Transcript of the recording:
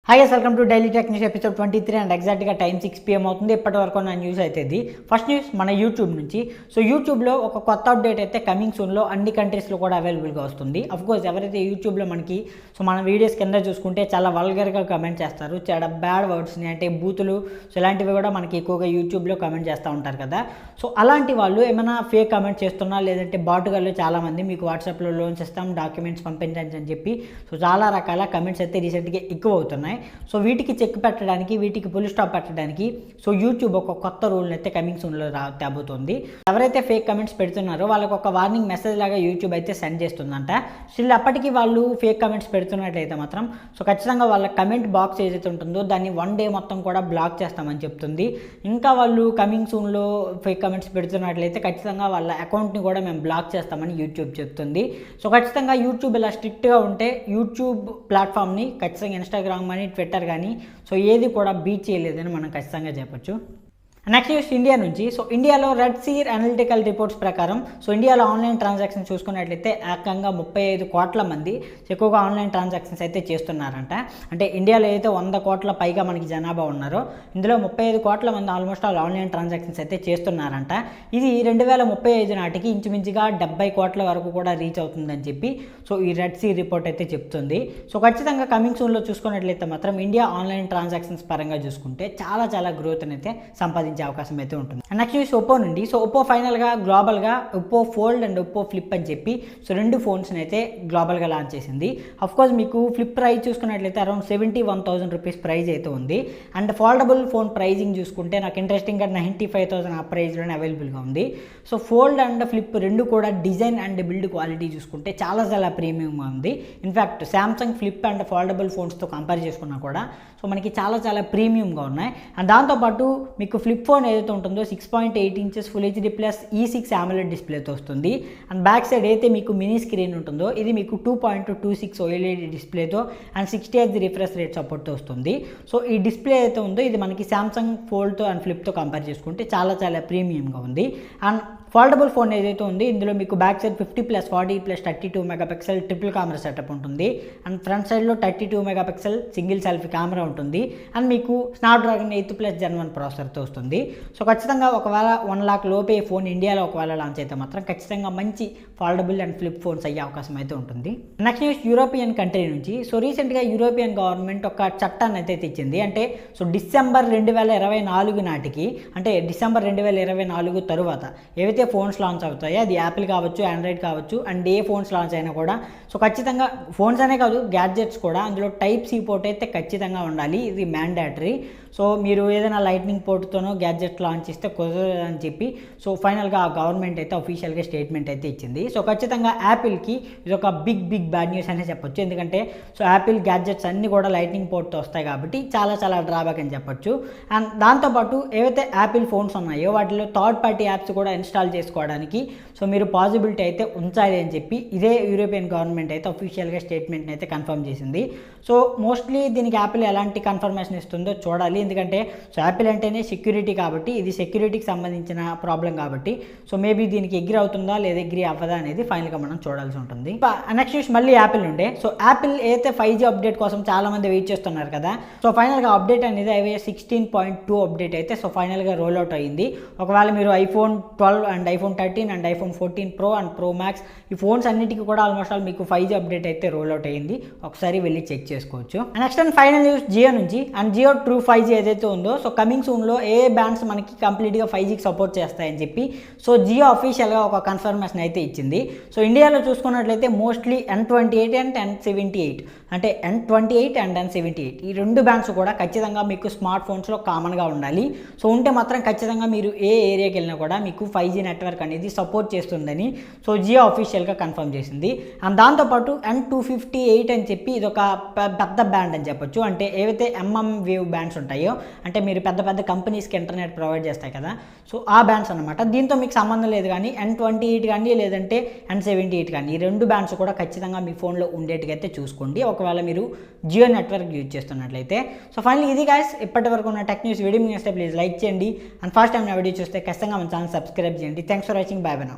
Hi guys, welcome to daily tech news episode 23 and ఎగ్జాక్ట్గా time 6 PM అవుతుంది. ఇప్పటి వరకు నా న్యూస్ అయితే ఇది ఫస్ట్ న్యూస్ మన యూట్యూబ్ నుంచి. సో యూట్యూబ్లో ఒక కొత్త అప్డేట్ అయితే కమింగ్ సూన్లో అన్ని కంట్రీస్లో కూడా అవైలబుల్గా వస్తుంది. అఫ్కోర్స్ ఎవరైతే యూట్యూబ్లో మనకి మన వీడియోస్ కింద చూసుకుంటే చాలా వల్గర్గా కమెంట్ చేస్తారు, చాలా బ్యాడ్ వర్డ్స్ని అంటే బూతులు ఇలాంటివి కూడా మనకి ఎక్కువగా యూట్యూబ్లో కమెంట్ చేస్తూ ఉంటారు కదా. సో అలాంటి వాళ్ళు ఏమైనా ఫేక్ కమెంట్ చేస్తున్నా లేదంటే బాటుగాళ్ళు చాలామంది మీకు వాట్సాప్లో లోన్స్ ఇస్తాం, డాక్యుమెంట్స్ పంపించండి అని చెప్పి చాలా రకాల కమెంట్స్ అయితే రీసెంట్గా ఎక్కువ అవుతున్నాయి. సో వీటికి చెక్ పెట్టడానికి, వీటికి ఫుల్ స్టాప్ పెట్టడానికి యూట్యూబ్ ఒక కొత్త రూల్ని అయితే కమింగ్ సూన్లో తేబోతుంది. ఎవరైతే ఫేక్ కమెంట్స్ పెడుతున్నారో వాళ్ళకి ఒక వార్నింగ్ మెసేజ్ లాగా యూట్యూబ్ అయితే సెండ్ చేస్తుందంట. స్టిల్ అప్పటికి వాళ్ళు ఫేక్ కమెంట్స్ పెడుతున్నట్లయితే మాత్రం ఖచ్చితంగా వాళ్ళ కమెంట్ బాక్స్ ఏదైతే ఉంటుందో దాన్ని 1 day మొత్తం కూడా బ్లాక్ చేస్తామని చెప్తుంది. ఇంకా వాళ్ళు కమింగ్ సూన్లో ఫేక్ కమెంట్స్ పెడుతున్నట్లయితే ఖచ్చితంగా వాళ్ళ అకౌంట్ని కూడా మేము బ్లాక్ చేస్తామని యూట్యూబ్ చెప్తుంది. ఖచ్చితంగా యూట్యూబ్ ఇలా స్ట్రిక్ట్గా ఉంటే యూట్యూబ్ ప్లాట్ఫామ్ని ఖచ్చితంగా ఇన్స్టాగ్రామ్ అని, ట్విట్టర్ కానీ ఏది కూడా బీట్ చేయలేదని మనం ఖచ్చితంగా చెప్పొచ్చు. నెక్స్ట్ న్యూస్ ఇండియా నుంచి. ఇండియాలో రెడ్ సీర్ అనలిటికల్ రిపోర్ట్స్ ప్రకారం ఇండియాలో ఆన్లైన్ ట్రాన్సాక్షన్ చూసుకున్నట్లయితే ఏకంగా 35 కోట్ల మంది ఎక్కువగా ఆన్లైన్ ట్రాన్సాక్షన్స్ అయితే చేస్తున్నారంట. అంటే ఇండియాలో అయితే 100 కోట్ల పైగా మనకి జనాభా ఉన్నారో ఇందులో 35 కోట్ల మంది ఆల్మోస్ట్ ఆల్ ఆన్లైన్ ట్రాన్సాక్షన్స్ అయితే చేస్తున్నారంట. ఇది 2035 నాటికి ఇంచుమించుగా 70 కోట్ల వరకు కూడా రీచ్ అవుతుందని చెప్పి ఈ రెడ్ సీర్ రిపోర్ట్ అయితే చెప్తుంది. ఖచ్చితంగా కమింగ్ సూన్లో చూసుకున్నట్లయితే మాత్రం ఇండియా ఆన్లైన్ ట్రాన్సాక్షన్స్ పరంగా చూసుకుంటే చాలా గ్రోత్ అయితే సంపాదించే అవకాశం అయితే ఉంటుంది. నెక్స్ట్ న్యూస్ ఒప్పో నుండి. ఒప్పో ఫైనల్గా గ్లోబల్గా Oppo fold and Oppo flip అని చెప్పి 2 ఫోన్స్ని అయితే గ్లోబల్గా లాంచ్ చేసింది. అఫ్కోర్స్ మీకు ఫ్లిప్ ప్రైస్ చూసుకున్నట్లయితే అరౌండ్ 71,000 రూపీస్ ప్రైజ్ అయితే ఉంది. అండ్ ఫోల్డబుల్ ఫోన్ ప్రైజింగ్ చూసుకుంటే నాకు ఇంట్రెస్టింగ్గా 95,000 ఆ ప్రైజ్లోనే అవైలబుల్గా ఉంది. ఫోల్డ్ అండ్ ఫ్లిప్ రెండు కూడా డిజైన్ అండ్ బిల్డ్ క్వాలిటీ చూసుకుంటే చాలా ప్రీమియంగా ఉంది. In fact Samsung flip and foldable ఫోన్స్తో కంపేర్ చేసుకున్నా కూడా మనకి చాలా ప్రీమియంగా ఉన్నాయి. అండ్ దాంతోపాటు మీకు ఫ్లిప్ ఫోన్ ఏదైతే ఉంటుందో 6.8 inches full HD plus E6 AMOLED డిస్ప్లేతో వస్తుంది. అండ్ బ్యాక్ సైడ్ అయితే మీకు మినీ స్క్రీన్ ఉంటుందో ఇది మీకు 2.26 OLED డిస్ప్లేతో అండ్ 60 Hz రిఫ్రెష్ రేట్ సపోర్ట్తో వస్తుంది. ఈ డిస్ప్లే అయితే ఉందో ఇది మనకి శాంసంగ్ ఫోల్డ్తో అండ్ ఫ్లిప్తో కంపేర్ చేసుకుంటే చాలా ప్రీమియంగా ఉంది. అండ్ ఫోల్డబుల్ ఫోన్ ఏదైతే ఉంది ఇందులో మీకు back side 50+40+32 megapixel triple camera setup ఉంటుంది. అండ్ ఫ్రంట్ సైడ్లో 32 మెగాపిక్సెల్ సింగిల్ సెల్ఫీ కెమెరా ఉంటుంది. అండ్ మీకు స్నాప్డ్రాగన్ 8+ Gen 1 ప్రాసెసర్తో వస్తుంది. ఖచ్చితంగా ఒకవేళ 1 lakh లోపే ఫోన్ ఇండియాలో ఒకవేళ లాంచ్ అయితే మాత్రం ఖచ్చితంగా మంచి ఫోల్డబుల్ అండ్ ఫ్లిప్ ఫోన్స్ అయ్యే అవకాశం అయితే ఉంటుంది. నెక్స్ట్ న్యూస్ యూరోపియన్ కంట్రీ నుంచి. రీసెంట్గా యూరోపియన్ గవర్నమెంట్ ఒక చట్టాన్ని అయితే తెచ్చింది. అంటే డిసెంబర్ 2024 నాటికి, అంటే డిసెంబర్ 2024 తరువాత ఏవైతే ఫోన్స్ లాంచ్ అవుతాయో అది యాపిల్ కావచ్చు, ఆండ్రాయిడ్ కావచ్చు, అండ్ ఏ ఫోన్స్ లాంచ్ అయినా కూడా ఖచ్చితంగా ఫోన్స్ అనే కాదు గ్యాడ్జెట్స్ కూడా అందులో Type-C పోర్ట్ అయితే ఖచ్చితంగా ఉండాలి. ఇది మ్యాండేటరీ. మీరు ఏదైనా లైట్నింగ్ పోర్ట్తోనో గ్యాడ్జెట్ లాంచ్ చేస్తే కుదరదని చెప్పి ఫైనల్గా ఆ గవర్నమెంట్ అయితే అఫీషియల్గా స్టేట్మెంట్ అయితే ఇచ్చింది. ఖచ్చితంగా యాపిల్కి ఇది ఒక బిగ్ బ్యాడ్ న్యూస్ అనే చెప్పొచ్చు. ఎందుకంటే యాపిల్ గ్యాడ్జెట్స్ అన్నీ కూడా లైట్నింగ్ పోర్ట్తో వస్తాయి కాబట్టి చాలా డ్రాబ్యాక్ అని చెప్పొచ్చు. అండ్ దాంతోపాటు ఏవైతే యాపిల్ ఫోన్స్ ఉన్నాయో వాటిలో థర్డ్ పార్టీ యాప్స్ కూడా ఇన్స్టాల్ చేసుకోవడానికి మీరు పాసిబిలిటీ అయితే ఉంచాలి అని చెప్పి ఇదే యూరోపియన్ గవర్నమెంట్ అయితే అఫీషియల్గా స్టేట్మెంట్ని అయితే కన్ఫర్మ్ చేసింది. మోస్ట్లీ దీనికి యాపిల్ ఎలాంటి కన్ఫర్మేషన్ ఇస్తుందో చూడాలి. ఎందుకంటే యాపిల్ అంటేనే సెక్యూరిటీ కాబట్టి ఇది సెక్యూరిటీకి సంబంధించిన ప్రాబ్లం కాబట్టి మేబీ దీనికి అగ్రీ అవుతుందా లేదా అగ్రీ అవ్వదా అనేది ఫైనల్గా మనం చూడాల్సి ఉంటుంది. నెక్స్ట్ న్యూస్ మళ్ళీ యాపిల్ ఉండే. యాపిల్ అయితే 5G అప్డేట్ కోసం చాలా మంది వెయిట్ చేస్తున్నారు కదా. ఫైనల్గా అప్డేట్ అనేది iOS 16.2 అప్డేట్ అయితే ఫైనల్గా రోల్ అవుట్ అయ్యింది. ఒకవేళ మీరు iPhone 12 and iPhone 13 and iPhone 14 Pro and Pro Max ఈ ఫోన్స్ అన్నిటికీ కూడా ఆల్మోస్ట్ ఆల్ మీకు 5G అప్డేట్ అయితే రోల్ అవుట్ అయ్యింది. ఒకసారి వెళ్ళి చెక్ చేసుకోవచ్చు. Next and final news Jio నుంచి. అండ్ జియో ట్రూ 5G ఏదైతే ఉందో కమింగ్ సూన్లో ఏ బ్యాండ్స్ మనకి కంప్లీట్గా 5Gకి సపోర్ట్ చేస్తాయని చెప్పి జియో అఫీషియల్గా ఒక కన్ఫర్మేషన్ అయితే ఇచ్చింది. ఇండియాలో చూసుకున్నట్లయితే మోస్ట్లీ N28 అండ్ N78 అంటే N28 అండ్ N78 ఈ 2 బ్యాండ్స్ కూడా ఖచ్చితంగా మీకు స్మార్ట్ ఫోన్స్లో కామన్గా ఉండాలి. ఉంటే మాత్రం ఖచ్చితంగా మీరు ఏ ఏరియాకి వెళ్ళినా కూడా మీకు 5G నెట్వర్క్ అనేది సపోర్ట్ చేస్తుందని జియో అఫీషియల్గా కన్ఫర్మ్ చేసింది. అండ్ దాంతోపాటు N258 అని చెప్పి ఇది ఒక పెద్ద బ్యాండ్ అని చెప్పొచ్చు. అంటే ఏవైతే వేవ్ బ్యాండ్స్ ఉంటాయో అంటే మీరు పెద్ద కంపెనీస్కి ఇంటర్నెట్ ప్రొవైడ్ చేస్తాయి కదా, ఆ బ్యాండ్స్ అనమాట. దీంతో మీకు సంబంధం లేదు కానీ N28 కానీ లేదంటే N78 కానీ ఈ 2 బ్యాండ్స్ కూడా ఖచ్చితంగా మీ ఫోన్లో ఉండేట్టుగా అయితే చూసుకోండి ఒకవేళ మీరు జియో నెట్వర్క్ యూజ్ చేస్తున్నట్లయితే. ఫైనల్లీ ఇది గైస్ ఇప్పటి వరకు ఉన్న టెక్ న్యూస్. వీడియో మీకు నచ్చితే ప్లీజ్ లైక్ చేయండి. అండ్ ఫస్ట్ టైం నా వీడియో చూస్తే ఖచ్చితంగా మన ఛానల్ సబ్స్క్రైబ్ చేయండి. Thanks for watching. By by now.